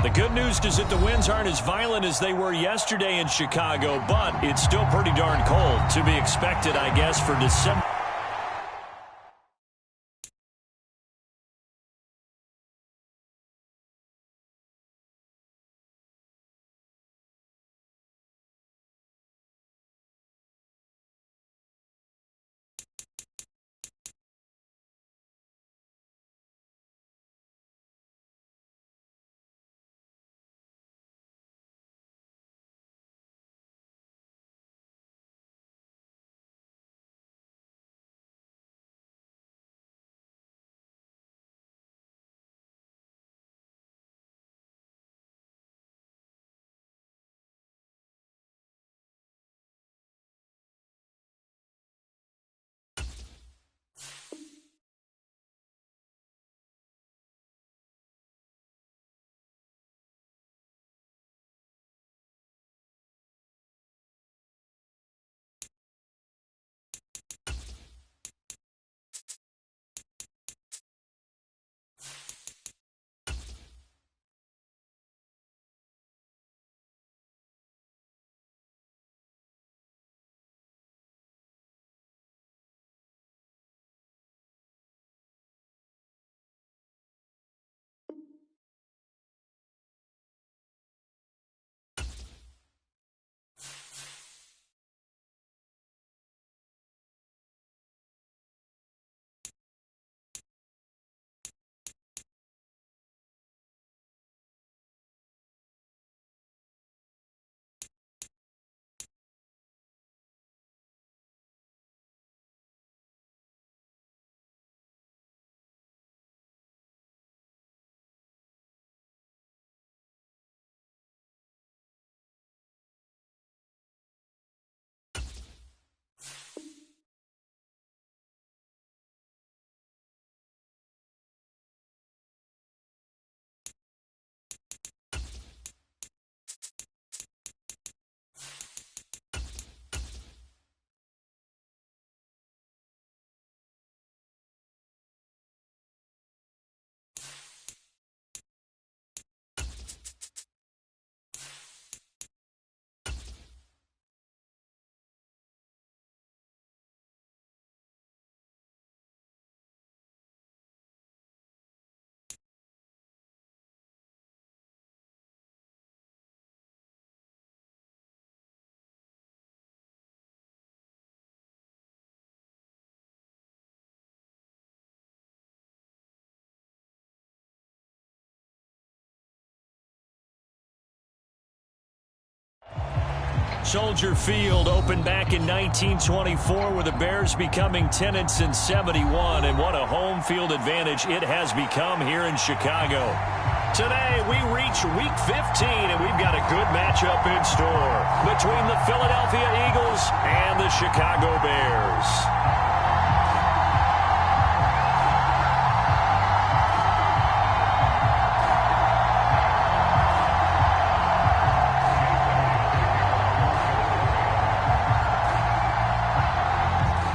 The good news is that the winds aren't as violent as they were yesterday in Chicago, but it's still pretty darn cold. To be expected, I guess, for December. Soldier Field opened back in 1924 with the Bears becoming tenants in 71, and what a home field advantage it has become here in Chicago. Today we reach Week 15, and we've got a good matchup in store between the Philadelphia Eagles and the Chicago Bears.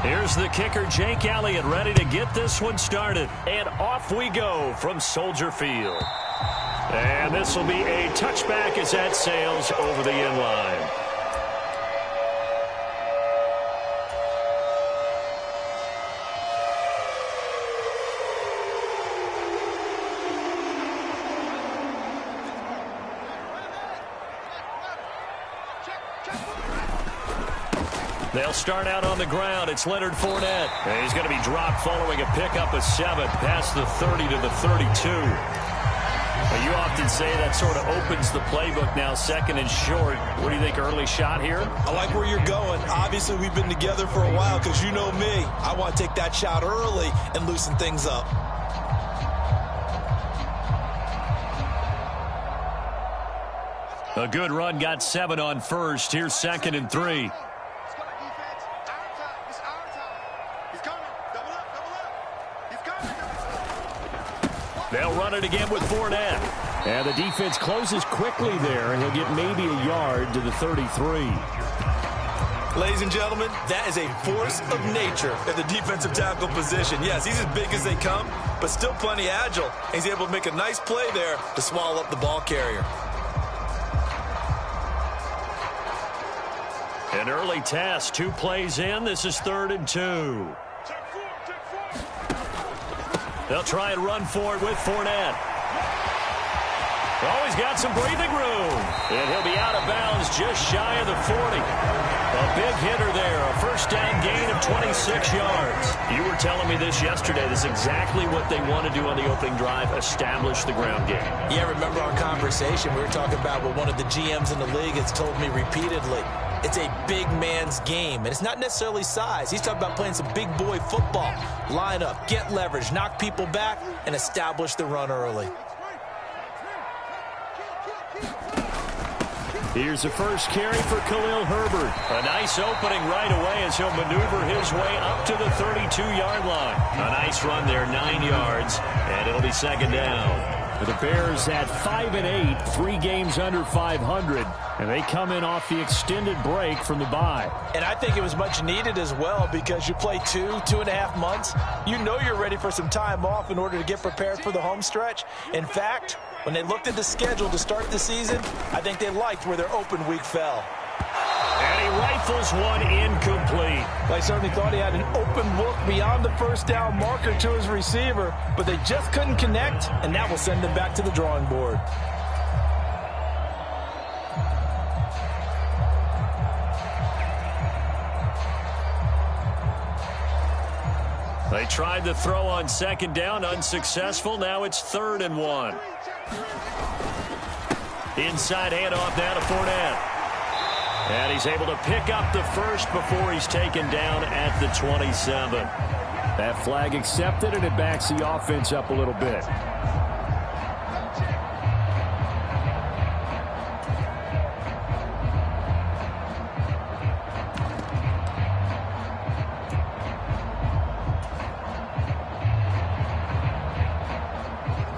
Here's the kicker, Jake Elliott, ready to get this one started. And off we go from Soldier Field. And this will be a touchback as that sails over the end line. They'll start out on the ground. It's Leonard Fournette. And he's going to be dropped following a pickup of 7 past the 30 to the 32. But you often say that sort of opens the playbook now, second and short. What do you think, early shot here? I like where you're going. Obviously, we've been together for a while because you know me. I want to take that shot early and loosen things up. A good run, got 7 on first. Here's 2nd and 3. They'll run it again with Fournette. And the defense closes quickly there, and he'll get maybe a yard to the 33. Ladies and gentlemen, that is a force of nature at the defensive tackle position. Yes, he's as big as they come, but still plenty agile. He's able to make a nice play there to swallow up the ball carrier. An early task, 2 plays in. This is 3rd and 2. They'll try and run for it with Fournette. Oh, he's got some breathing room. And he'll be out of bounds just shy of the 40. A big hitter there. A first down gain of 26 yards. You were telling me this yesterday. This is exactly what they want to do on the opening drive, establish the ground game. Yeah, remember our conversation. We were talking about what one of the GMs in the league has told me repeatedly. It's a big man's game, and it's not necessarily size. He's talking about playing some big boy football. Line up, get leverage, knock people back, and establish the run early. Here's the first carry for Khalil Herbert. A nice opening right away as he'll maneuver his way up to the 32-yard line. A nice run there, 9 yards, and it'll be 2nd down. The Bears at 5-8, 3 games under 500, and they come in off the extended break from the bye. And I think it was much needed as well because you play 2.5 months. You know you're ready for some time off in order to get prepared for the home stretch. In fact, when they looked at the schedule to start the season, I think they liked where their open week fell. And he rifles one incomplete. I certainly thought he had an open look beyond the first down marker to his receiver, but they just couldn't connect, and that will send them back to the drawing board. They tried to throw on 2nd down, unsuccessful. Now it's 3rd and 1. Inside handoff now to Fournette. And he's able to pick up the first before he's taken down at the 27. That flag accepted, and it backs the offense up a little bit.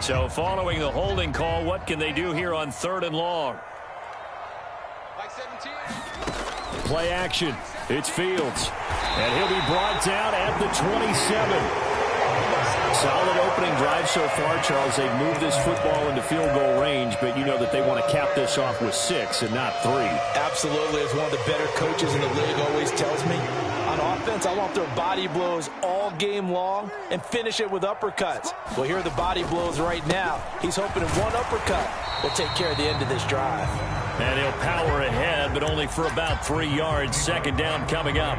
So following the holding call, what can they do here on 3rd and long? Play action. It's Fields. And he'll be brought down at the 27. Solid opening drive so far, Charles. They've moved this football into field goal range, but you know that they want to cap this off with 6 and not 3. Absolutely. As one of the better coaches in the league always tells me, on offense, I want their body blows all game long and finish it with uppercuts. Well, here are the body blows right now. He's hoping in one uppercut will take care of the end of this drive. And he'll power ahead, but only for about 3 yards. 2nd down coming up.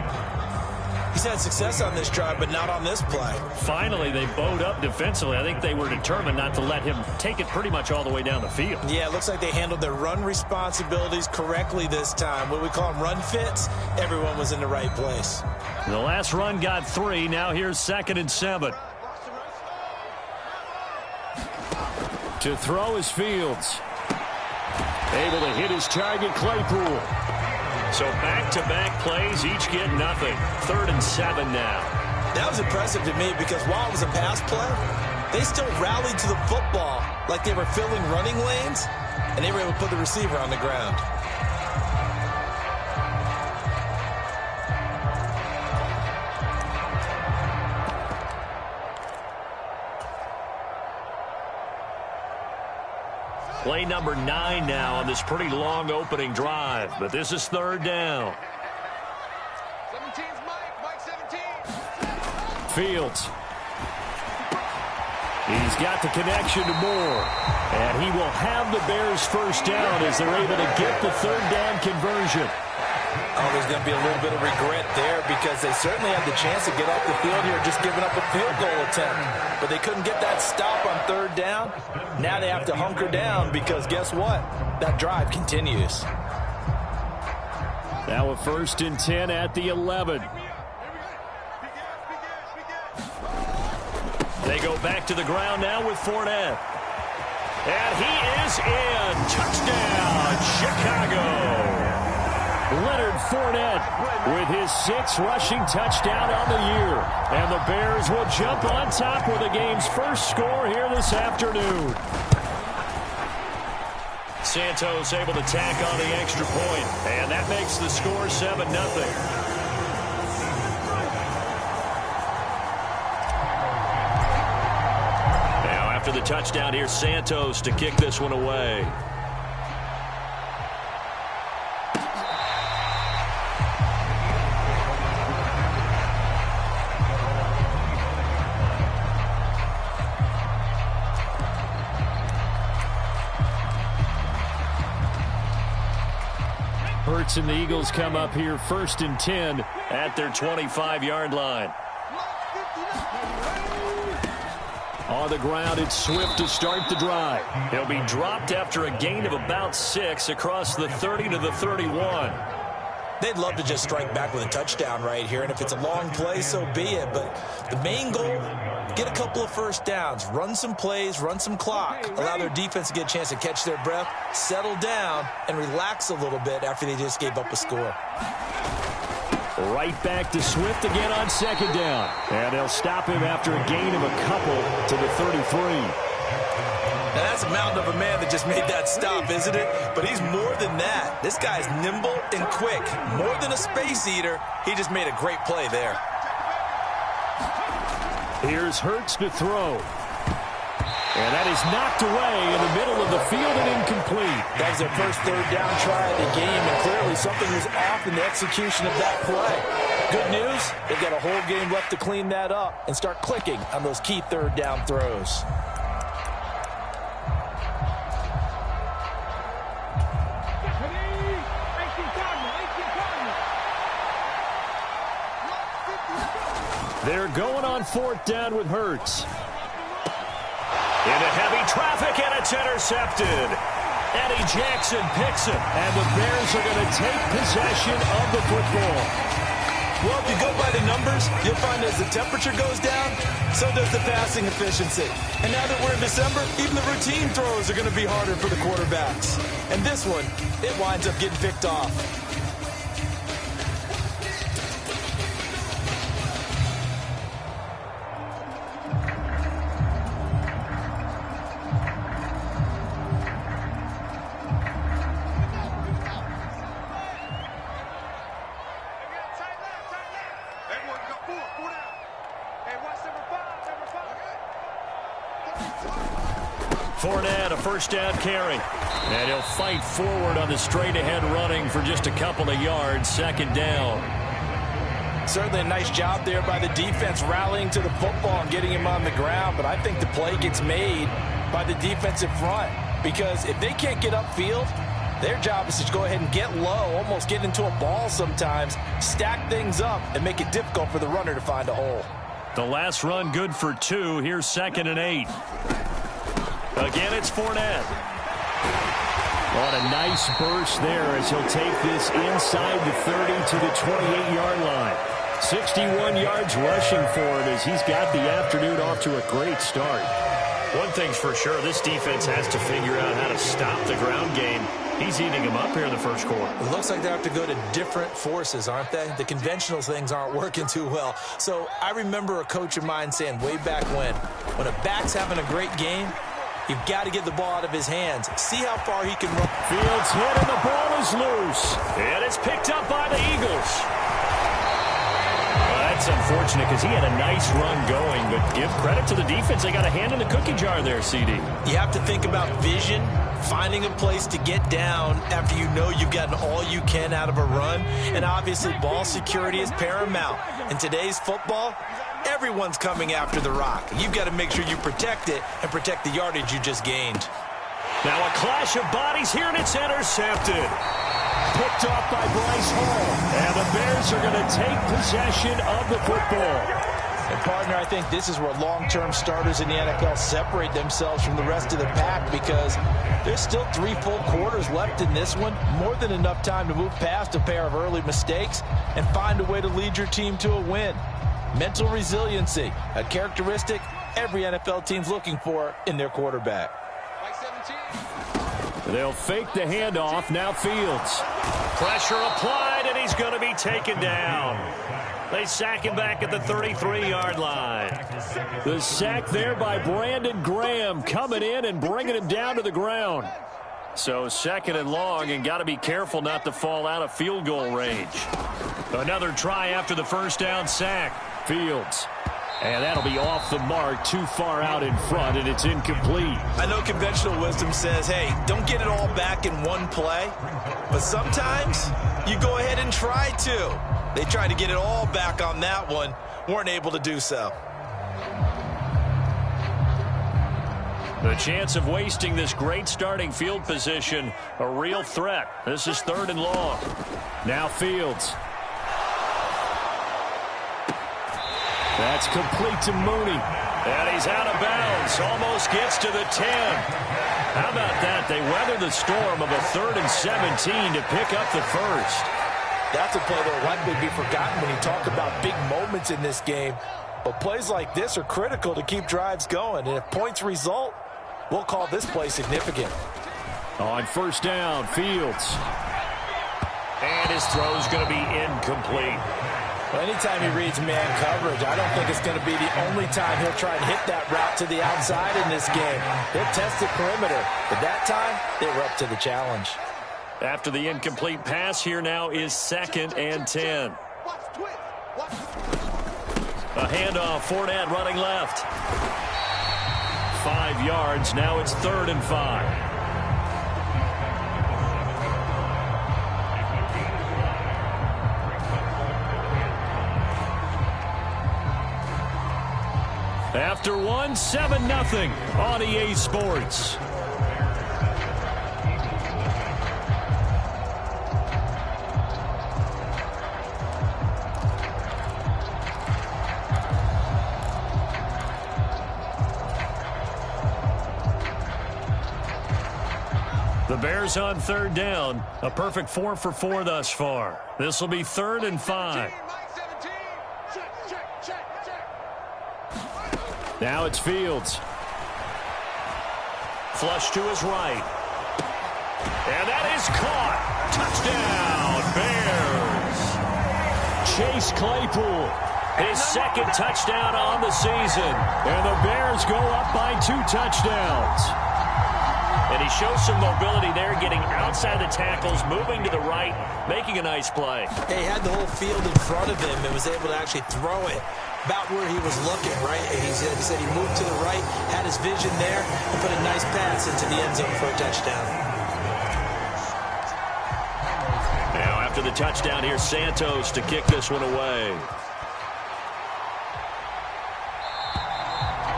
He's had success on this drive, but not on this play. Finally, they bowed up defensively. I think they were determined not to let him take it pretty much all the way down the field. Yeah, it looks like they handled their run responsibilities correctly this time. What we call them run fits, everyone was in the right place. The last run got 3. Now here's 2nd and 7. To throw is Fields. Able to hit his target, Claypool. So back-to-back plays, each get nothing. 3rd and 7 now. That was impressive to me because while it was a pass play, they still rallied to the football like they were filling running lanes, and they were able to put the receiver on the ground. Play number 9 now on this pretty long opening drive, but this is 3rd down. 17's Mike 17. Fields. He's got the connection to Moore, and he will have the Bears first down as they're able to get the 3rd down conversion. Oh, there's going to be a little bit of regret there because they certainly had the chance to get off the field here just giving up a field goal attempt. But they couldn't get that stop on 3rd down. Now they have to hunker down because guess what? That drive continues. Now a 1st and 10 at the 11. They go back to the ground now with Fournette. And he is in. Touchdown, Chicago. Leonard Fournette with his 6th rushing touchdown on the year. And the Bears will jump on top with the game's first score here this afternoon. Santos able to tack on the extra point, and that makes the score 7-0. Now after the touchdown, here's Santos to kick this one away. Hurts and the Eagles come up here 1st and 10 at their 25-yard line. On the ground, it's Swift to start the drive. He'll be dropped after a gain of about 6 across the 30 to the 31. They'd love to just strike back with a touchdown right here, and if it's a long play, so be it. But the main goal, get a couple of first downs, run some plays, run some clock, allow their defense to get a chance to catch their breath, settle down, and relax a little bit after they just gave up a score. Right back to Swift again on 2nd down. And they'll stop him after a gain of a couple to the 33. Now that's a mountain of a man that just made that stop, isn't it? But he's more than that. This guy's nimble and quick. More than a space eater, he just made a great play there. Here's Hurts to throw. And that is knocked away in the middle of the field and incomplete. That was their first 3rd down try of the game, and clearly something was off in the execution of that play. Good news, they've got a whole game left to clean that up and start clicking on those key 3rd down throws. They're going on 4th down with Hurts. Into heavy traffic, and it's intercepted. Eddie Jackson picks it, and the Bears are going to take possession of the football. Well, if you go by the numbers, you'll find as the temperature goes down, so does the passing efficiency. And now that we're in December, even the routine throws are going to be harder for the quarterbacks. And this one, it winds up getting picked off. Fournette, a 1st down carry. And he'll fight forward on the straight-ahead running for just a couple of yards. 2nd down. Certainly a nice job there by the defense rallying to the football and getting him on the ground. But I think the play gets made by the defensive front. Because if they can't get upfield, their job is to go ahead and get low, almost get into a ball sometimes, stack things up, and make it difficult for the runner to find a hole. The last run good for 2. Here's 2nd and 8. Again, it's Fournette. What a nice burst there as he'll take this inside the 30 to the 28-yard line. 61 yards rushing for him as he's got the afternoon off to a great start. One thing's for sure, this defense has to figure out how to stop the ground game. He's eating them up here in the 1st quarter. It looks like they have to go to different forces, aren't they? The conventional things aren't working too well. So I remember a coach of mine saying way back when a back's having a great game, you've got to get the ball out of his hands. See how far he can run. Fields hit and the ball is loose. And it's picked up by the Eagles. That's unfortunate because he had a nice run going, but give credit to the defense. They got a hand in the cookie jar there, CD. You have to think about vision, finding a place to get down after you know you've gotten all you can out of a run, and obviously ball security is paramount. In today's football, everyone's coming after the rock. You've got to make sure you protect it and protect the yardage you just gained. Now a clash of bodies here, and it's intercepted. Picked off by Bryce Hall. And the Bears are going to take possession of the football. And, partner, I think this is where long-term starters in the NFL separate themselves from the rest of the pack because there's still 3 full quarters left in this one. More than enough time to move past a pair of early mistakes and find a way to lead your team to a win. Mental resiliency, a characteristic every NFL team's looking for in their quarterback. They'll fake the handoff. Now Fields. Pressure applied, and he's going to be taken down. They sack him back at the 33-yard line. The sack there by Brandon Graham coming in and bringing him down to the ground. So 2nd and long, and got to be careful not to fall out of field goal range. Another try after the first down sack. Fields. And that'll be off the mark, too far out in front, and it's incomplete. I know conventional wisdom says, hey, don't get it all back in one play. But sometimes you go ahead and try to. They tried to get it all back on that one. Weren't able to do so. The chance of wasting this great starting field position, a real threat. This is 3rd and long. Now Fields. That's complete to Mooney. And he's out of bounds. Almost gets to the 10. How about that? They weather the storm of a 3rd and 17 to pick up the first. That's a play that will likely be forgotten when you talk about big moments in this game. But plays like this are critical to keep drives going. And if points result, we'll call this play significant. On 1st down, Fields. And his throw's going to be incomplete. Well, anytime he reads man coverage, I don't think it's going to be the only time he'll try and hit that route to the outside in this game. He'll test the perimeter, but that time, they were up to the challenge. After the incomplete pass, here now is 2nd and 10. A handoff, Fournette running left. 5 yards, now it's 3rd and 5. After 1, 7-0 on EA Sports. The Bears on 3rd down. A perfect 4 for 4 thus far. This will be 3rd and 5. Now it's Fields. Flush to his right. And that is caught. Touchdown, Bears. Chase Claypool, his 2nd touchdown on the season. And the Bears go up by 2 touchdowns. And he shows some mobility there, getting outside the tackles, moving to the right, making a nice play. He had the whole field in front of him and was able to actually throw it about where he was looking, right? He said he moved to the right, had his vision there, and put a nice pass into the end zone for a touchdown. Now, after the touchdown, here's Santos to kick this one away.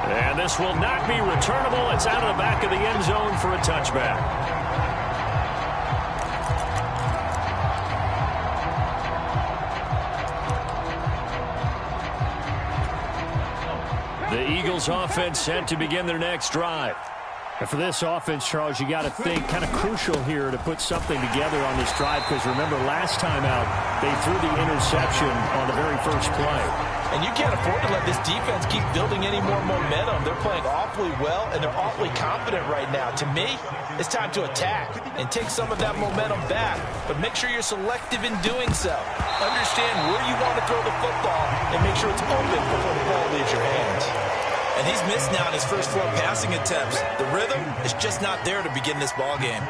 And this will not be returnable. It's out of the back of the end zone for a touchback. The Eagles offense set to begin their next drive. And for this offense, Charles, you got to think kind of crucial here to put something together on this drive, because remember last time out they threw the interception on the very first play. And you can't afford to let this defense keep building any more momentum. They're playing awfully well, and they're awfully confident right now. To me, it's time to attack and take some of that momentum back, but make sure you're selective in doing so. Understand where you want to throw the football and make sure it's open before the ball leaves your hands. And he's missed now in his first 4 passing attempts. The rhythm is just not there to begin this ball game.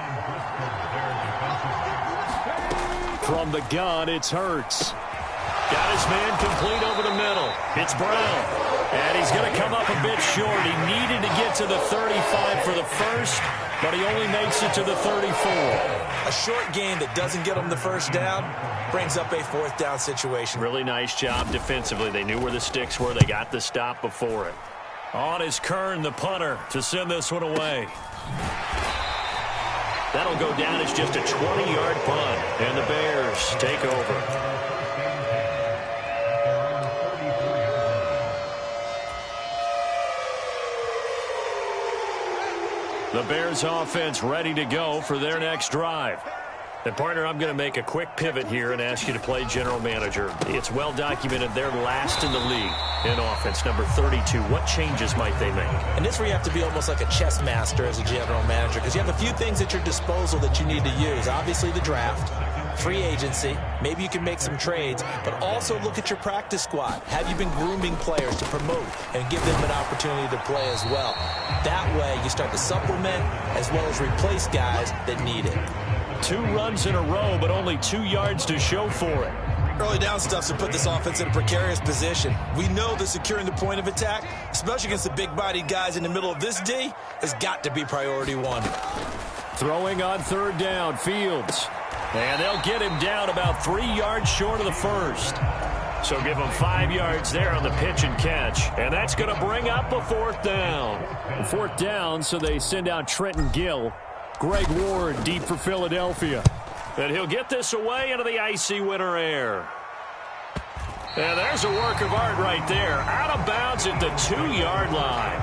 From the gun, it's Hurts. Got his man complete over the middle. It's Brown. And he's going to come up a bit short. He needed to get to the 35 for the first, but he only makes it to the 34. A short gain that doesn't get him the first down brings up a 4th down situation. Really nice job defensively. They knew where the sticks were. They got the stop before it. On is Kern, the punter, to send this one away. That'll go down as just a 20-yard punt, and the Bears take over. The Bears offense ready to go for their next drive. And, partner, I'm going to make a quick pivot here and ask you to play general manager. It's well documented they're last in the league in offense, number 32. What changes might they make? And this is where you have to be almost like a chess master as a general manager, because you have a few things at your disposal that you need to use. Obviously, the draft. free agency. Maybe you can make some trades, but also look at your practice squad. Have you been grooming players to promote and give them an opportunity to play as well? That way, you start to supplement as well as replace guys that need it. 2 runs in a row, but only 2 yards to show for it. Early down stuff's to put this offense in a precarious position. We know that securing the point of attack, especially against the big-bodied guys in the middle of this D, has got to be priority 1. Throwing on 3rd down, Fields. And they'll get him down about 3 yards short of the first. So give him 5 yards there on the pitch and catch. And that's going to bring up a 4th down. 4th down, so they send out Trenton Gill. Greg Ward deep for Philadelphia. And he'll get this away into the icy winter air. And there's a work of art right there. Out of bounds at the 2-yard line.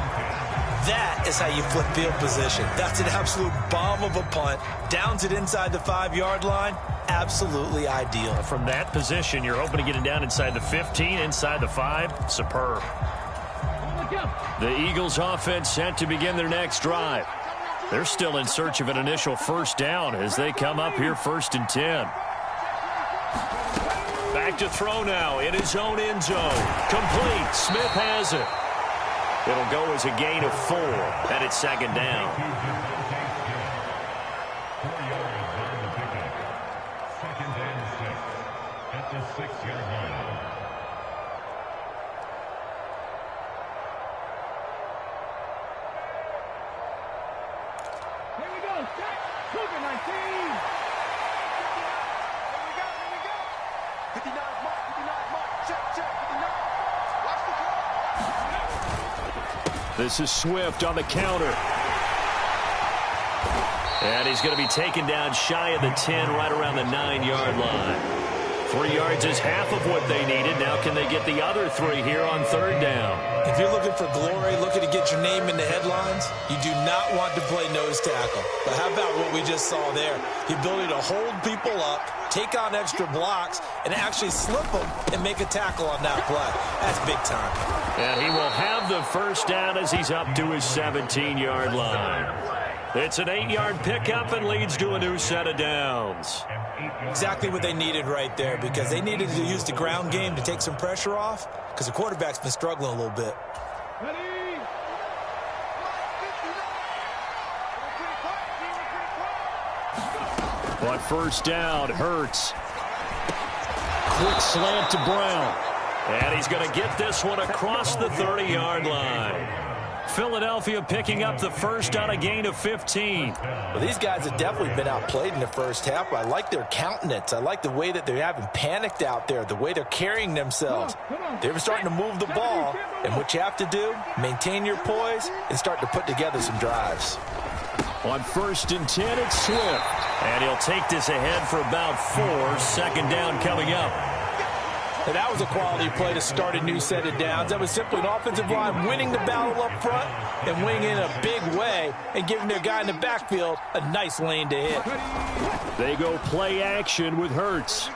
That is how you flip field position. That's an absolute bomb of a punt. Downs it inside the 5-yard line. Absolutely ideal. From that position, you're hoping to get it down inside the 15, inside the 5. Superb. The Eagles offense set to begin their next drive. They're still in search of an initial 1st down as they come up here 1st and 10. Back to throw now in his own end zone. Complete. Smith has it. It'll go as a gain of 4, and it's 2nd down. At the 6-yard line. Here we go. Check. Cougar 19. Here we go. 59 mark. 59 mark. Check. 59. Watch the clock. This is Swift on the counter. And he's going to be taken down shy of the 10, right around the 9-yard line. 3 yards is half of what they needed. Now can they get the other 3 here on 3rd down? If you're looking for glory, looking to get your name in the headlines, you do not want to play nose tackle. But how about what we just saw there? The ability to hold people up, take on extra blocks, and actually slip them and make a tackle on that play. That's big time. And he will have the 1st down as he's up to his 17-yard line. It's an 8-yard pickup and leads to a new set of downs. Exactly what they needed right there, because they needed to use the ground game to take some pressure off, because the quarterback's been struggling a little bit. Ready? But 1st down, Hurts. Quick slant to Brown. And he's going to get this one across the 30-yard line. Philadelphia picking up the 1st on a gain of 15. Well, these guys have definitely been outplayed in the 1st half. I like their countenance. I like the way that they haven't panicked out there, the way they're carrying themselves. They're starting to move the ball, and what you have to do, maintain your poise and start to put together some drives. On 1st and 10, it's Swift. And he'll take this ahead for about 4. 2nd down coming up. And that was a quality play to start a new set of downs. That was simply an offensive line winning the battle up front and winning in a big way and giving their guy in the backfield a nice lane to hit. They go play action with Hurts.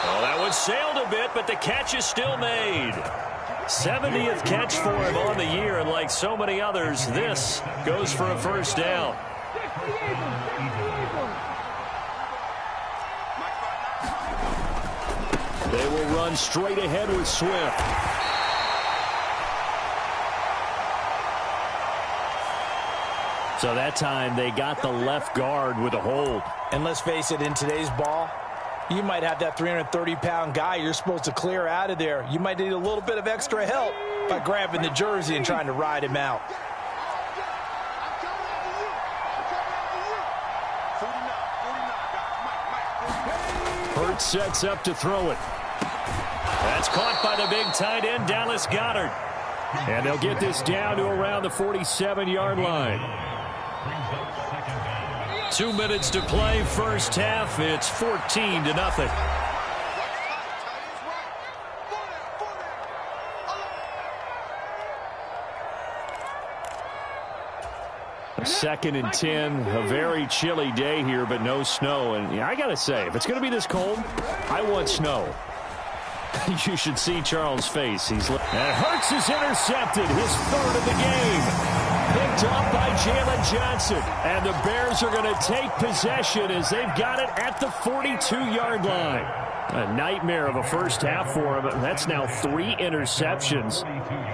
Well, that one sailed a bit, but the catch is still made. 70th catch for him on the year, and like so many others, this goes for a 1st down. They will run straight ahead with Swift. So that time they got the left guard with a hold. And let's face it, in today's ball, you might have that 330-pound guy you're supposed to clear out of there. You might need a little bit of extra help by grabbing the jersey and trying to ride him out. Hurts sets up to throw it. That's caught by the big tight end, Dallas Goedert. And they'll get this down to around the 47-yard line. 2 minutes to play, 1st half. It's 14-0. 2nd and 10, a very chilly day here, but no snow. And I got to say, if it's going to be this cold, I want snow. You should see Charles' face. And Hurts is intercepted, his 3rd of the game. picked up by Jalen Johnson. And the Bears are going to take possession as they've got it at the 42-yard line. A nightmare of a first half for him. That's now 3 interceptions.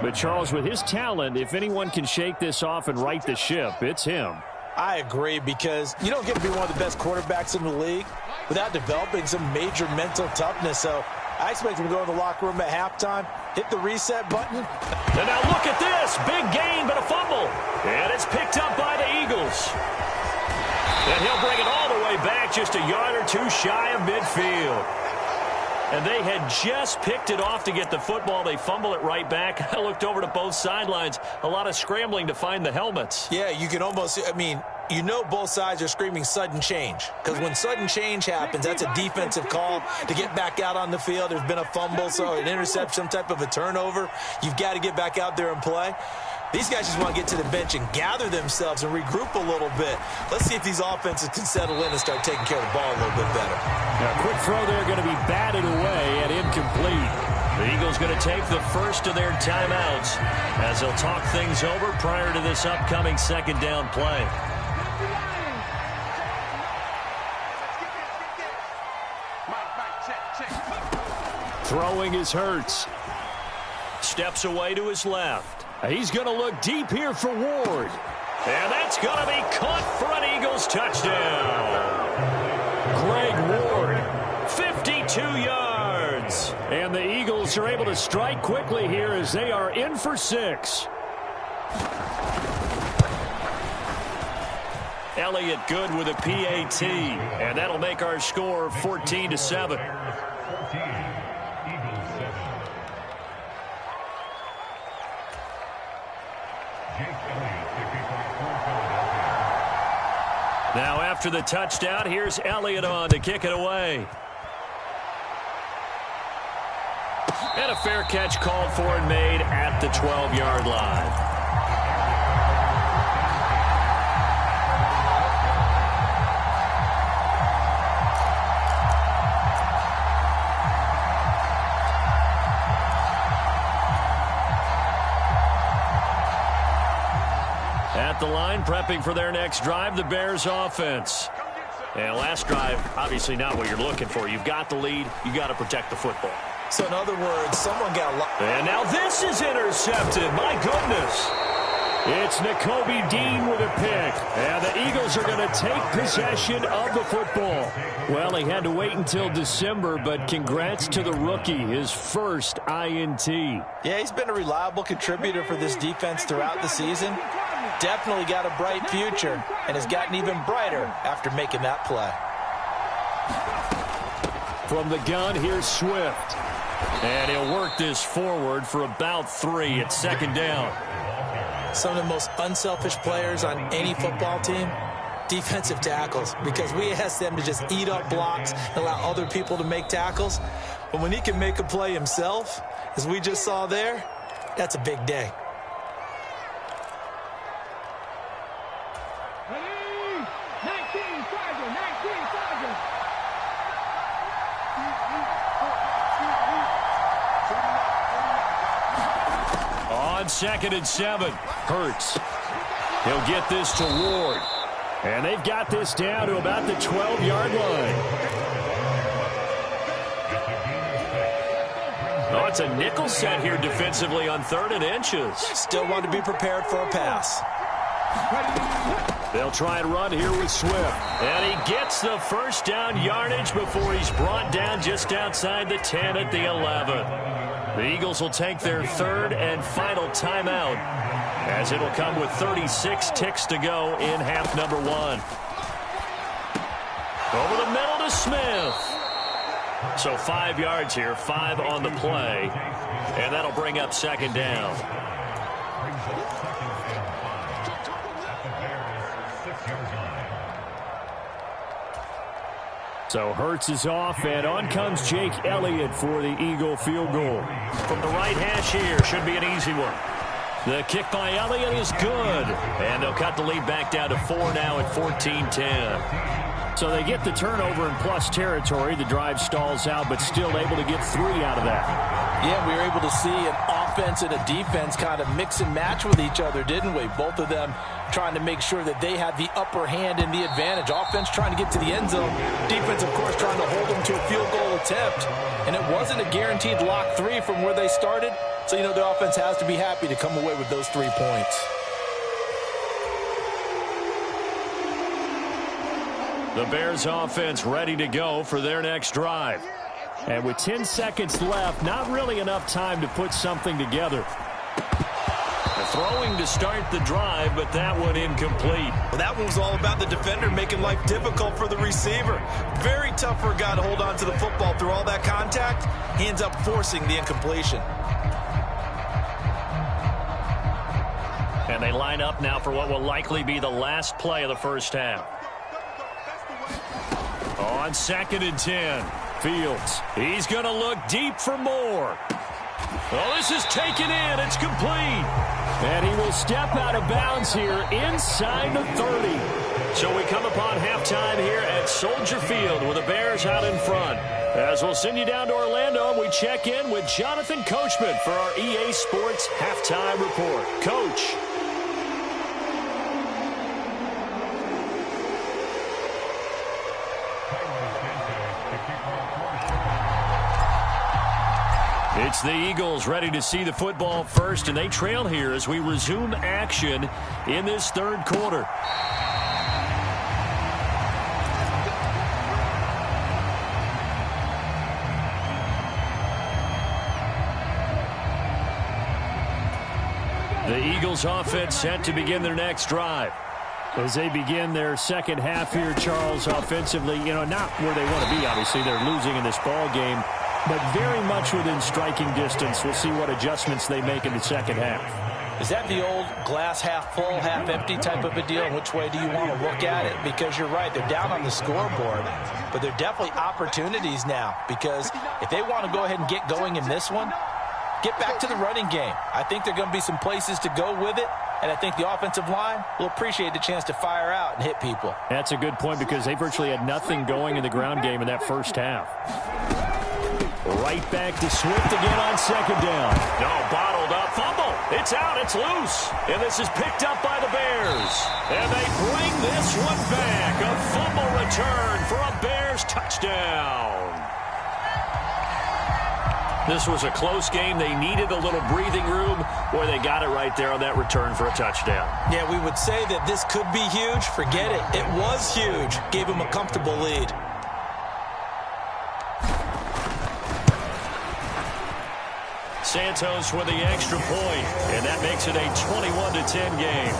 But Charles, with his talent, if anyone can shake this off and right the ship, it's him. I agree, because you don't get to be one of the best quarterbacks in the league without developing some major mental toughness. So I expect him to go to the locker room at halftime, hit the reset button. And now look at this. Big gain, but a fumble. And it's picked up by the Eagles. And he'll bring it all the way back, just a yard or two shy of midfield. And they had just picked it off to get the football. They fumble it right back. I looked over to both sidelines. A lot of scrambling to find the helmets. Yeah, you can almost, you know both sides are screaming sudden change. Because when sudden change happens, that's a defensive call to get back out on the field. There's been a fumble, so an interception, some type of a turnover. You've got to get back out there and play. These guys just want to get to the bench and gather themselves and regroup a little bit. Let's see if these offenses can settle in and start taking care of the ball a little bit better. Now, quick throw there going to be batted away and incomplete. The Eagles going to take the first of their timeouts as they'll talk things over prior to this upcoming second down play. Throwing is Hurts. Steps away to his left. He's going to look deep here for Ward. And that's going to be caught for an Eagles touchdown. Greg Ward, 52 yards. And the Eagles are able to strike quickly here as they are in for 6. Elliott good with a PAT. And that'll make our score 14-7. Now after the touchdown, here's Elliott on to kick it away. And a fair catch called for and made at the 12-yard line. At the line, prepping for their next drive, the Bears offense. And last drive, obviously not what you're looking for. You've got the lead. You got to protect the football. So in other words, someone got a lot. And now this is intercepted. My goodness. It's Nakobe Dean with a pick. And the Eagles are going to take possession of the football. Well, he had to wait until December, but congrats to the rookie, his first INT. Yeah, he's been a reliable contributor for this defense throughout the season. Definitely got a bright future and has gotten even brighter after making that play. From the gun, here's Swift. And he'll work this forward for about 3 at second down. Some of the most unselfish players on any football team, defensive tackles, because we ask them to just eat up blocks and allow other people to make tackles. But when he can make a play himself, as we just saw there, that's a big day. On 2nd and 7, Hurts. He'll get this to Ward. And they've got this down to about the 12-yard line. Oh, it's a nickel set here defensively on 3rd and inches. Still want to be prepared for a pass. They'll try and run here with Swift. And he gets the first down yardage before he's brought down just outside the 10 at the 11. The Eagles will take their 3rd and final timeout as it'll come with 36 ticks to go in half number 1. Over the middle to Smith. So 5 yards here, 5 on the play. And that'll bring up second down. So Hurts is off, and on comes Jake Elliott for the Eagle field goal. From the right hash here, should be an easy one. The kick by Elliott is good, and they'll cut the lead back down to 4 now at 14-10. So they get the turnover in plus territory. The drive stalls out, but still able to get 3 out of that. Yeah, we were able to see an offense and a defense kind of mix and match with each other, didn't we? Both of them trying to make sure that they had the upper hand and the advantage. Offense trying to get to the end zone. Defense, of course, trying to hold them to a field goal attempt. And it wasn't a guaranteed lock 3 from where they started. So, the offense has to be happy to come away with those 3 points. The Bears offense ready to go for their next drive. And with 10 seconds left, not really enough time to put something together. Throwing to start the drive, but that one incomplete. Well, that one was all about the defender making life difficult for the receiver. Very tough for a guy to hold on to the football through all that contact. He ends up forcing the incompletion. And they line up now for what will likely be the last play of the first half. On 2nd and 10, Fields. He's going to look deep for more. Well, this is taken in. It's complete. And he will step out of bounds here inside the 30. So we come upon halftime here at Soldier Field with the Bears out in front. As we'll send you down to Orlando, and we check in with Jonathan Coachman for our EA Sports Halftime Report. Coach. It's the Eagles ready to see the football first, and they trail here as we resume action in this third quarter. The Eagles offense set to begin their next drive. As they begin their second half here, Charles, offensively, not where they want to be, obviously. They're losing in this ball game, but very much within striking distance. We'll see what adjustments they make in the second half. Is that the old glass half full, half empty type of a deal? And which way do you want to look at it? Because you're right, they're down on the scoreboard, but there are definitely opportunities now. Because if they want to go ahead and get going in this one, get back to the running game. I think there are going to be some places to go with it, and I think the offensive line will appreciate the chance to fire out and hit people. That's a good point because they virtually had nothing going in the ground game in that first half. Right back to Swift again on second down. No, bottled up. Fumble. It's out. It's loose. And this is picked up by the Bears. And they bring this one back. A fumble return for a Bears touchdown. This was a close game. They needed a little breathing room. Boy, they got it right there on that return for a touchdown. Yeah, we would say that this could be huge. Forget it. It was huge. Gave them a comfortable lead. Santos with the extra point, and that makes it a 21-10 game.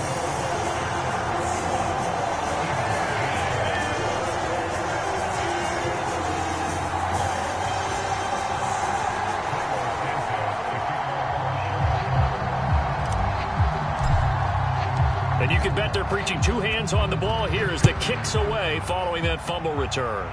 And you can bet they're preaching 2 hands on the ball here as the kicks away following that fumble return.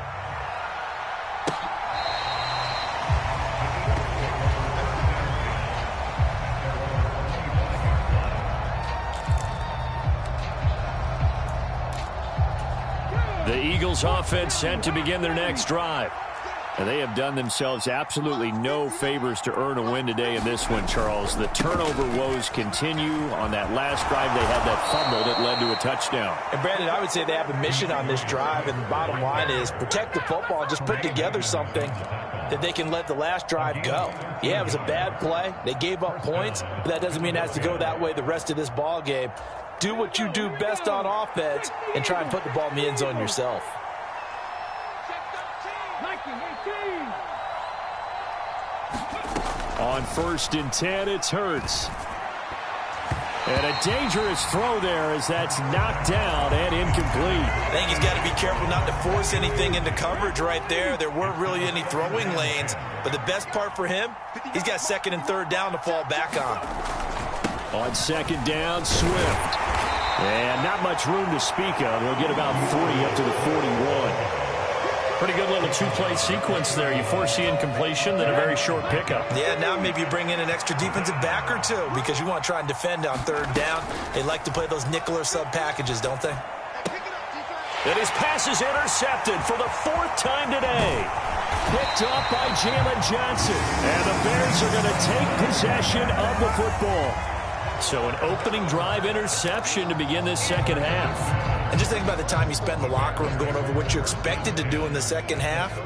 The Eagles offense set to begin their next drive. And they have done themselves absolutely no favors to earn a win today in this one, Charles. The turnover woes continue. On that last drive, they had that fumble that led to a touchdown. And, Brandon, I would say they have a mission on this drive, and the bottom line is protect the football and just put together something that they can let the last drive go. Yeah, it was a bad play. They gave up points, but that doesn't mean it has to go that way the rest of this ball game. Do what you do best on offense and try and put the ball in the end zone yourself. On 1st and 10, it's Hurts. And a dangerous throw there as that's knocked down and incomplete. I think he's got to be careful not to force anything into coverage right there. There weren't really any throwing lanes, but the best part for him, he's got 2nd and 3rd down to fall back on. On 2nd down, Swift. And not much room to speak of. He'll get about 3 up to the 41. Pretty good little 2-play sequence there. You force the incompletion, then a very short pickup. Yeah, now maybe you bring in an extra defensive back or 2 because you want to try and defend on 3rd down. They like to play those nickel or sub packages, don't they? And his pass is intercepted for the 4th time today. Picked Picked off by Jalen Johnson. And the Bears are going to take possession of the football. So an opening drive interception to begin this second half. And just think about the time you spent in the locker room going over what you expected to do in the second half.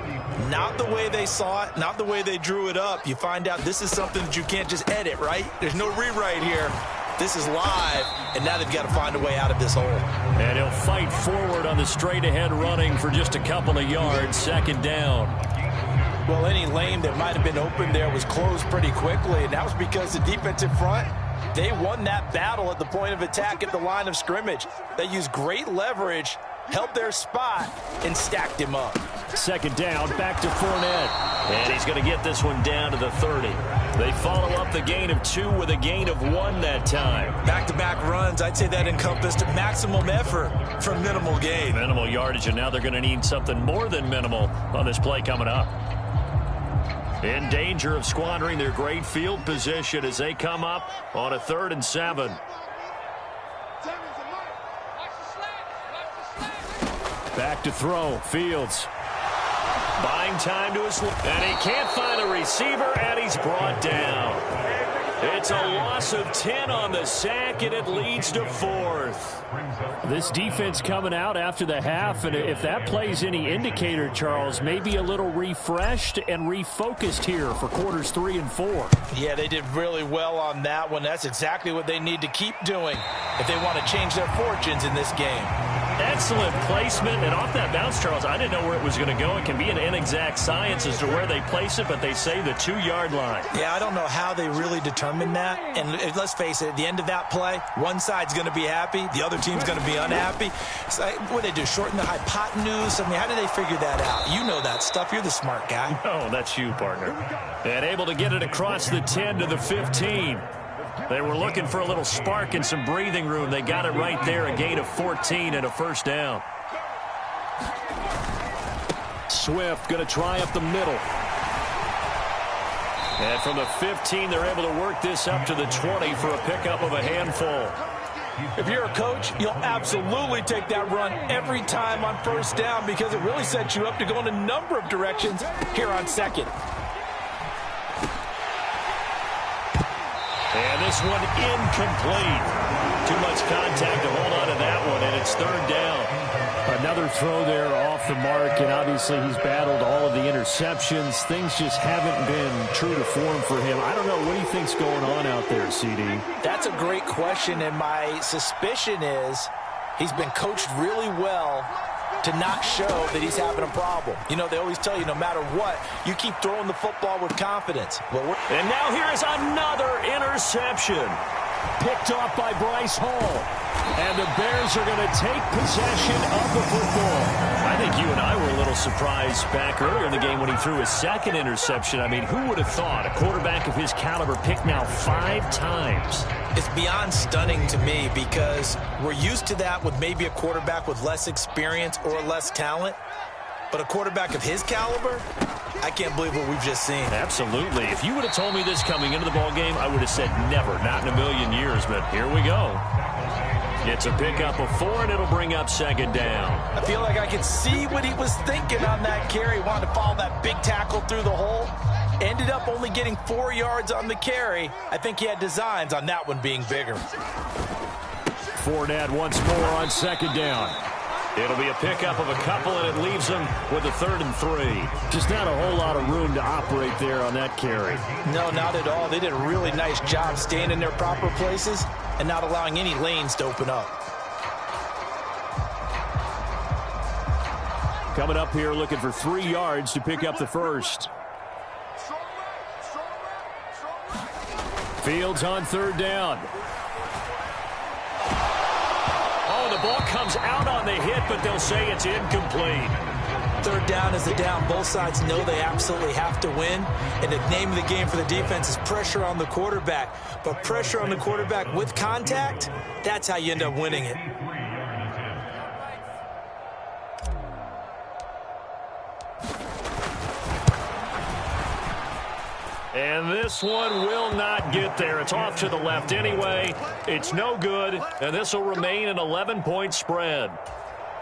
Not the way they saw it, not the way they drew it up. You find out this is something that you can't just edit, right? There's no rewrite here. This is live, and now they've got to find a way out of this hole. And he'll fight forward on the straight-ahead running for just a couple of yards, second down. Well, any lane that might have been open there was closed pretty quickly, and that was because the defensive front, they won that battle at the point of attack at the line of scrimmage. They used great leverage, held their spot, and stacked him up. Second down, back to Fournette. And he's going to get this one down to the 30. They follow up the gain of 2 with a gain of 1 that time. Back-to-back runs, I'd say that encompassed maximum effort for minimal gain. Minimal yardage, and now they're going to need something more than minimal on this play coming up. In danger of squandering their great field position as they come up on a 3rd and 7. Back to throw, Fields. Buying time to his left, and he can't find a receiver, and he's brought down. It's a loss of 10 on the sack, and it leads to 4th. This defense coming out after the half, and if that plays any indicator, Charles, maybe a little refreshed and refocused here for quarters 3 and 4. Yeah, they did really well on that one. That's exactly what they need to keep doing if they want to change their fortunes in this game. Excellent placement, and off that bounce, Charles, I didn't know where it was going to go. It can be an inexact science as to where they place it, but they say the 2-yard line. Yeah, I don't know how they really determine that. And let's face it, at the end of that play, one side's going to be happy, the other team's going to be unhappy. It's like, what do they do, shorten the hypotenuse? I mean, how do they figure that out? You know that stuff. You're the smart guy. Oh, that's you, partner. And able to get it across the 10 to the 15. They were looking for a little spark and some breathing room. They got it right there, a gain of 14 and a first down. Swift going to try up the middle. And from the 15, they're able to work this up to the 20 for a pickup of a handful. If you're a coach, you'll absolutely take that run every time on first down because it really sets you up to go in a number of directions here on second. And this one incomplete. Too much contact to hold on to that one, and it's 3rd down. Another throw there off the mark, and obviously he's battled all of the interceptions. Things just haven't been true to form for him. I don't know. What do you think's going on out there, CD? That's a great question, and my suspicion is he's been coached really well to not show that he's having a problem. You know, they always tell you no matter what, you keep throwing the football with confidence. And now here is another interception. Picked off by Bryce Hall. And the Bears are going to take possession of the football. I think you and I were a little surprised back earlier in the game when he threw his 2nd interception. I mean, who would have thought a quarterback of his caliber picked now 5 times? It's beyond stunning to me because we're used to that with maybe a quarterback with less experience or less talent. But a quarterback of his caliber, I can't believe what we've just seen. Absolutely. If you would have told me this coming into the ball game, I would have said never, not in a million years. But here we go. It's a pickup of 4, and it'll bring up 2nd down. I feel like I could see what he was thinking on that carry. He wanted to follow that big tackle through the hole. Ended up only getting 4 yards on the carry. I think he had designs on that one being bigger. Fournette once more on 2nd down. It'll be a pickup of a couple, and it leaves them with a 3rd and 3. Just not a whole lot of room to operate there on that carry. No, not at all. They did a really nice job staying in their proper places and not allowing any lanes to open up. Coming up here looking for 3 yards to pick up the first. Fields on 3rd down. Oh, the ball comes out on the hit, but they'll say it's incomplete. 3rd down is a down. Both sides know they absolutely have to win. And the name of the game for the defense is pressure on the quarterback. But pressure on the quarterback with contact, that's how you end up winning it. And this one will not get there. It's off to the left anyway. It's no good, and this will remain an 11-point spread.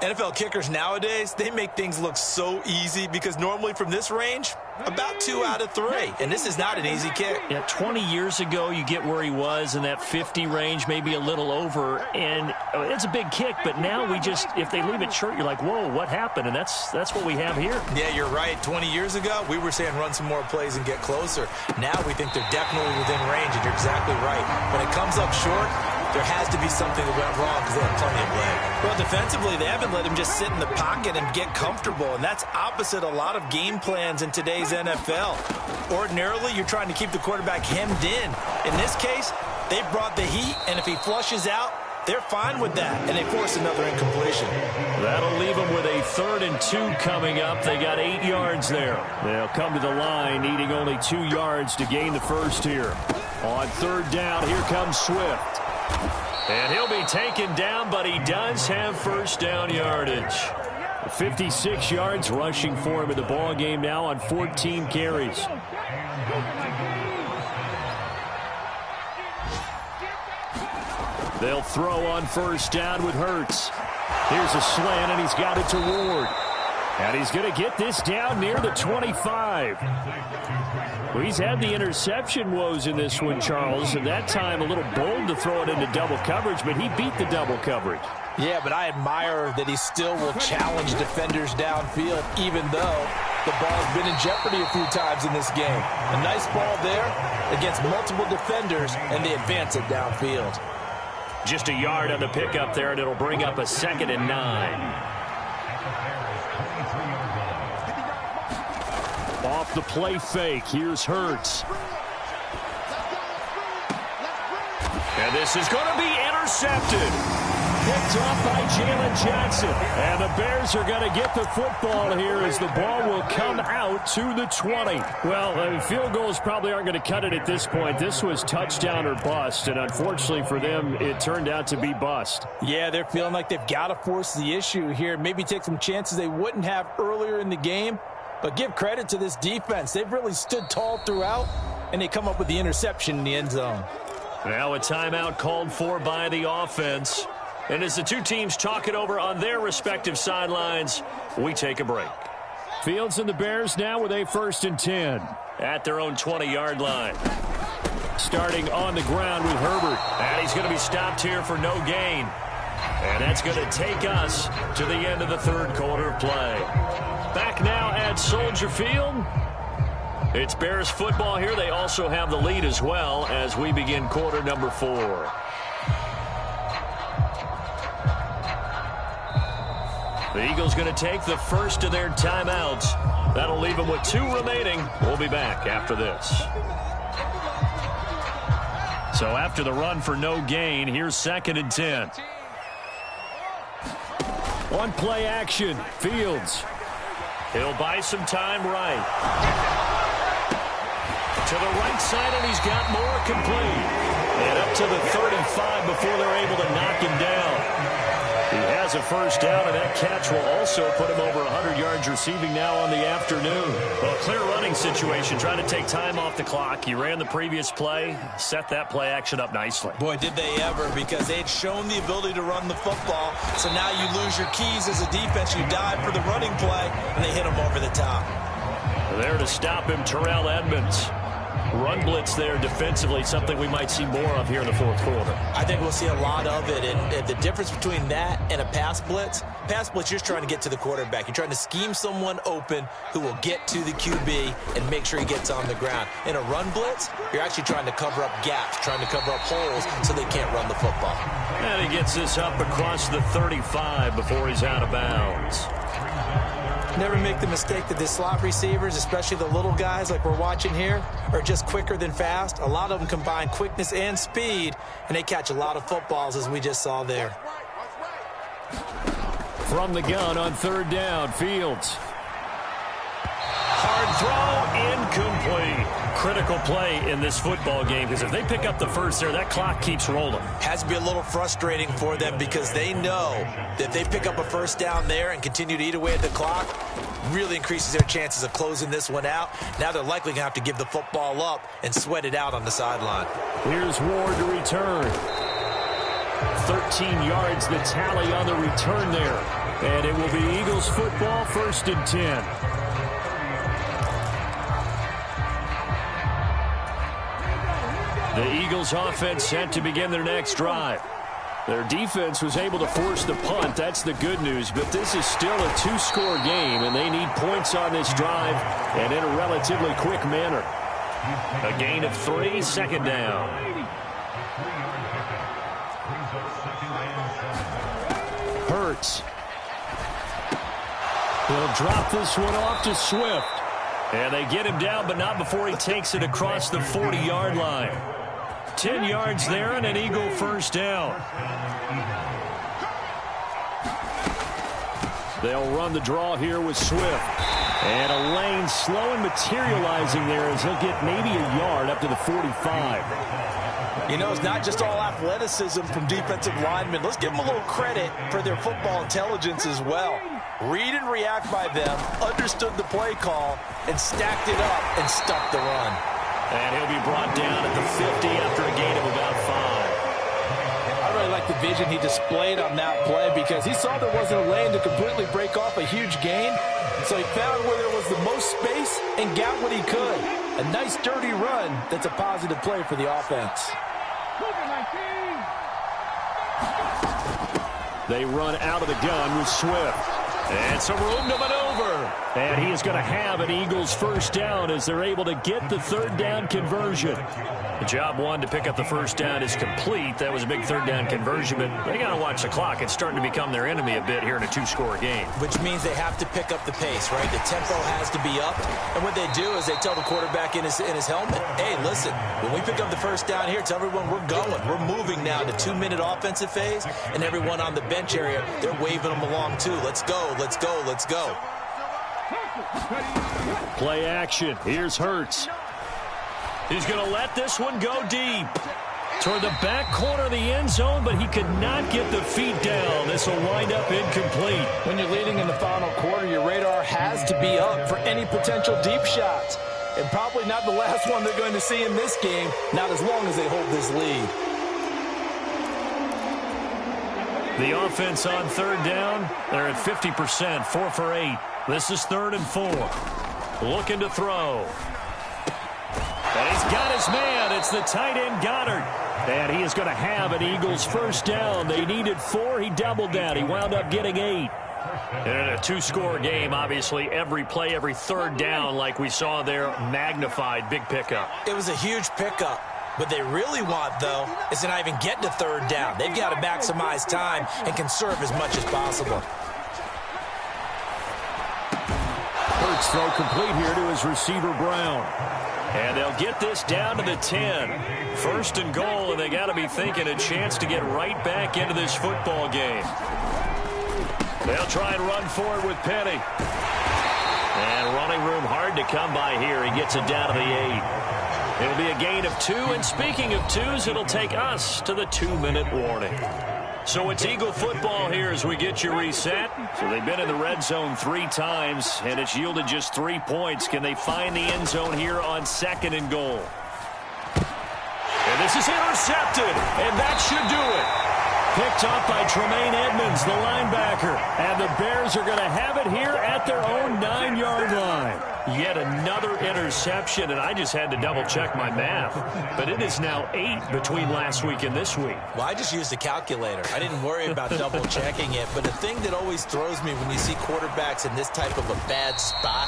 NFL kickers nowadays, they make things look so easy because normally from this range, about 2 out of 3. And this is not an easy kick. Yeah, 20 years ago, you get where he was in that 50 range, maybe a little over. And it's a big kick, but now we just, if they leave it short, you're like, whoa, what happened? And that's what we have here. Yeah, you're right. 20 years ago, we were saying run some more plays and get closer. Now we think they're definitely within range, and you're exactly right. When it comes up short, there has to be something that went wrong because they have plenty of leg. Well, defensively, they haven't let him just sit in the pocket and get comfortable, and that's opposite a lot of game plans in today's NFL. Ordinarily, you're trying to keep the quarterback hemmed in. In this case, they brought the heat, and if he flushes out, they're fine with that, and they force another incompletion. That'll leave them with a 3rd and 2 coming up. They got 8 yards there. They'll come to the line, needing only 2 yards to gain the first here. On 3rd down, here comes Swift. And he'll be taken down, but he does have first down yardage. 56 yards rushing for him in the ball game now on 14 carries. They'll throw on first down with Hurts. Here's a slant, and he's got it to Ward. And he's going to get this down near the 25. Well, he's had the interception woes in this one, Charles, and that time a little bold to throw it into double coverage, but he beat the double coverage. Yeah, but I admire that he still will challenge defenders downfield, even though the ball's been in jeopardy a few times in this game. A nice ball there against multiple defenders, and they advance it downfield. Just a yard on the pickup there, and it'll bring up a 2nd and 9. Off the play fake, here's Hurts. And this is going to be intercepted. Picked off by Jalen Johnson. And the Bears are going to get the football here as the ball will come out to the 20. Well, field goals probably aren't going to cut it at this point. This was touchdown or bust, and unfortunately for them, it turned out to be bust. Yeah, they're feeling like they've got to force the issue here. Maybe take some chances they wouldn't have earlier in the game. But give credit to this defense. They've really stood tall throughout, and they come up with the interception in the end zone. Now a timeout called for by the offense. And as the two teams talk it over on their respective sidelines, we take a break. Fields and the Bears now with a 1st and 10 at their own 20-yard line. Starting on the ground with Herbert. And he's going to be stopped here for no gain. And that's going to take us to the end of the 3rd quarter of play. Back now at Soldier Field. It's Bears football here. They also have the lead as well as we begin quarter number 4. The Eagles going to take the first of their timeouts. That'll leave them with 2 remaining. We'll be back after this. So after the run for no gain, here's 2nd and 10. On play action, Fields. He'll buy some time right. To the right side, and he's got more complete. And up to the 35 before they're able to knock him down. He has a first down, and that catch will also put him over 100 yards receiving now on the afternoon. Well, clear running situation, trying to take time off the clock. He ran the previous play, set that play action up nicely. Boy, did they ever, because they'd shown the ability to run the football. So now you lose your keys as a defense. You dive for the running play, and they hit him over the top. There to stop him, Terrell Edmonds. Run blitz there defensively, something we might see more of here in the 4th quarter. I think we'll see a lot of it, and the difference between that and a pass blitz, you're just trying to get to the quarterback. You're trying to scheme someone open who will get to the QB and make sure he gets on the ground. In a run blitz, you're actually trying to cover up gaps, trying to cover up holes so they can't run the football. And he gets this up across the 35 before he's out of bounds. Never make the mistake that the slot receivers, especially the little guys like we're watching here, are just quicker than fast. A lot of them combine quickness and speed, and they catch a lot of footballs, as we just saw there. From the gun on 3rd down, Fields. Hard throw, incomplete. Critical play in this football game, because if they pick up the first there, that clock keeps rolling. Has to be a little frustrating for them because they know that if they pick up a first down there and continue to eat away at the clock, really increases their chances of closing this one out. Now they're likely going to have to give the football up and sweat it out on the sideline. Here's Ward to return. 13 yards the tally on the return there. And it will be Eagles football, 1st and 10. The Eagles offense set to begin their next drive. Their defense was able to force the punt. That's the good news. But this is still a 2-score game, and they need points on this drive and in a relatively quick manner. A gain of 3, 2nd down. Hurts. He'll drop this one off to Swift. And they get him down, but not before he takes it across the 40-yard line. 10 yards there and an Eagle 1st down. They'll run the draw here with Swift. And a lane slow and materializing there as he'll get maybe a yard up to the 45. You know, it's not just all athleticism from defensive linemen. Let's give them a little credit for their football intelligence as well. Read and react by them, understood the play call, and stacked it up and stuffed the run. And he'll be brought down at the 50 after a gain of about 5. I really like the vision he displayed on that play because he saw there wasn't a lane to completely break off a huge gain. So he found where there was the most space and got what he could. A nice, dirty run that's a positive play for the offense. They run out of the gun with Swift. And some room to maneuver. And he is going to have an Eagles 1st down as they're able to get the 3rd down conversion. The job 1 to pick up the 1st down is complete. That was a big 3rd down conversion, but they got to watch the clock. It's starting to become their enemy a bit here in a 2-score game. Which means they have to pick up the pace, right? The tempo has to be up. And what they do is they tell the quarterback in his helmet, hey, listen, when we pick up the 1st down here, tell everyone we're going. We're moving now to 2-minute offensive phase, and everyone on the bench area, they're waving them along too. Let's go, let's go, let's go. Play action. Here's Hurts. He's going to let this one go deep toward the back corner of the end zone, but he could not get the feet down. This will wind up incomplete. When you're leading in the final quarter, your radar has to be up for any potential deep shots. And probably not the last one they're going to see in this game, not as long as they hold this lead. The offense on 3rd down, they're at 50%, 4 for 8. This is 3rd and 4. Looking to throw. And he's got his man. It's the tight end Goddard. And he is going to have an Eagles 1st down. They needed 4. He doubled that. He wound up getting 8. And in a 2-score game, obviously, every play, every 3rd down, like we saw there, magnified. Big pickup. It was a huge pickup. What they really want, though, is to not even get to 3rd down. They've got to maximize time and conserve as much as possible. Hurts throw complete here to his receiver, Brown. And they'll get this down to the 10. 1st and goal, and they got to be thinking a chance to get right back into this football game. They'll try and run forward with Penny. And running room hard to come by here. He gets it down to the 8. It'll be a gain of 2, and speaking of 2s, it'll take us to the 2-minute warning. So it's Eagle football here as we get you reset. So they've been in the red zone 3 times, and it's yielded just 3 points. Can they find the end zone here on 2nd and goal? And this is intercepted, and that should do it. Picked up by Tremaine Edmonds, the linebacker. And the Bears are going to have it here at their own 9-yard line. Yet another interception, and I just had to double-check my math. But it is now 8 between last week and this week. Well, I just used a calculator. I didn't worry about double-checking it. But the thing that always throws me when you see quarterbacks in this type of a bad spot,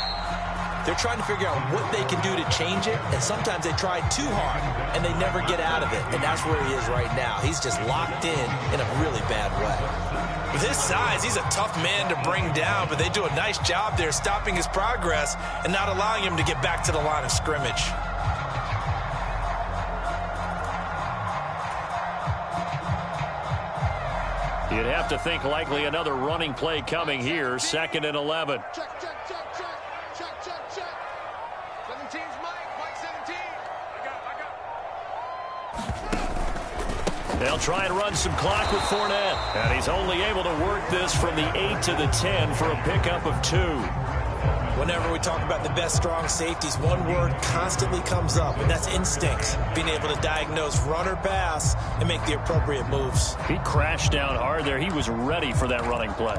they're trying to figure out what they can do to change it, and sometimes they try too hard, and they never get out of it. And that's where he is right now. He's just locked in a really bad way. With his size, he's a tough man to bring down, but they do a nice job there stopping his progress and not allowing him to get back to the line of scrimmage. You'd have to think likely another running play coming here, 2nd and 11. Check, check, check, check. Check, check, check. 17's Mike 17. I got. They'll try and run some clock with Fournette. And he's only able to work this from the 8 to the 10 for a pickup of 2. Whenever we talk about the best strong safeties, one word constantly comes up, and that's instincts. Being able to diagnose run or pass and make the appropriate moves. He crashed down hard there. He was ready for that running play.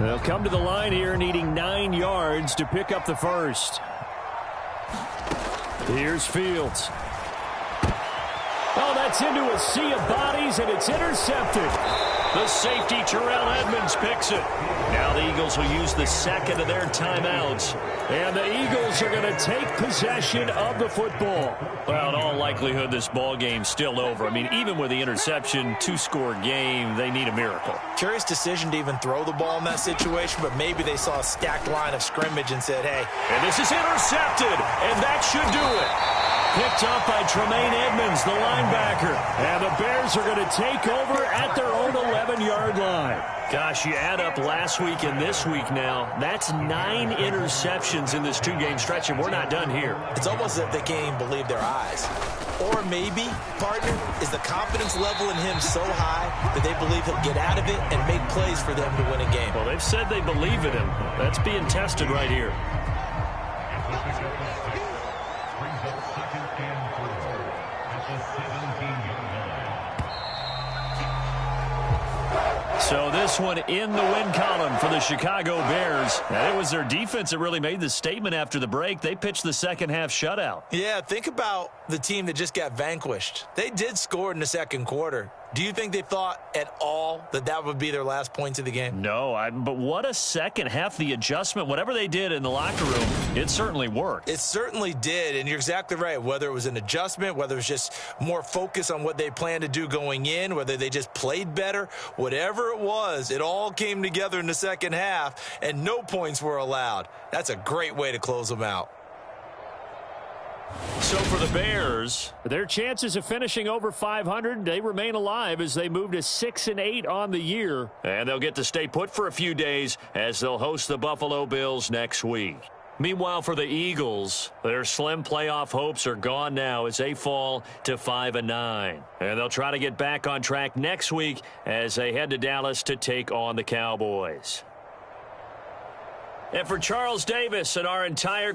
They'll come to the line here needing 9 yards to pick up the first. Here's Fields. Oh, that's into a sea of bodies, and it's intercepted. The safety, Terrell Edmonds, picks it. Now the Eagles will use the second of their timeouts. And the Eagles are going to take possession of the football. Well, in all likelihood, this ball game's still over. I mean, even with the interception, 2-score game, they need a miracle. Curious decision to even throw the ball in that situation, but maybe they saw a stacked line of scrimmage and said, hey. And this is intercepted, and that should do it. Picked up by Tremaine Edmonds, the linebacker. And the Bears are going to take over at their own 11-yard line. Gosh, you add up last week and this week now, that's 9 interceptions in this 2-game stretch, and we're not done here. It's almost as if they can't even believe their eyes. Or maybe, partner, is the confidence level in him so high that they believe he'll get out of it and make plays for them to win a game. Well, they've said they believe in him. That's being tested right here. So this one in the win column for the Chicago Bears. And it was their defense that really made the statement after the break. They pitched the second-half shutout. Yeah, think about the team that just got vanquished. They did score in the second quarter. Do you think they thought at all that that would be their last points of the game? No, but what a second half. The adjustment, whatever they did in the locker room, it certainly worked. It certainly did, and you're exactly right. Whether it was an adjustment, whether it was just more focus on what they planned to do going in, whether they just played better, whatever it was, it all came together in the second half, and no points were allowed. That's a great way to close them out. So for the Bears, their chances of finishing over 500, they remain alive as they move to 6-8 on the year. And they'll get to stay put for a few days as they'll host the Buffalo Bills next week. Meanwhile, for the Eagles, their slim playoff hopes are gone now as they fall to 5-9. And they'll try to get back on track next week as they head to Dallas to take on the Cowboys. And for Charles Davis and our entire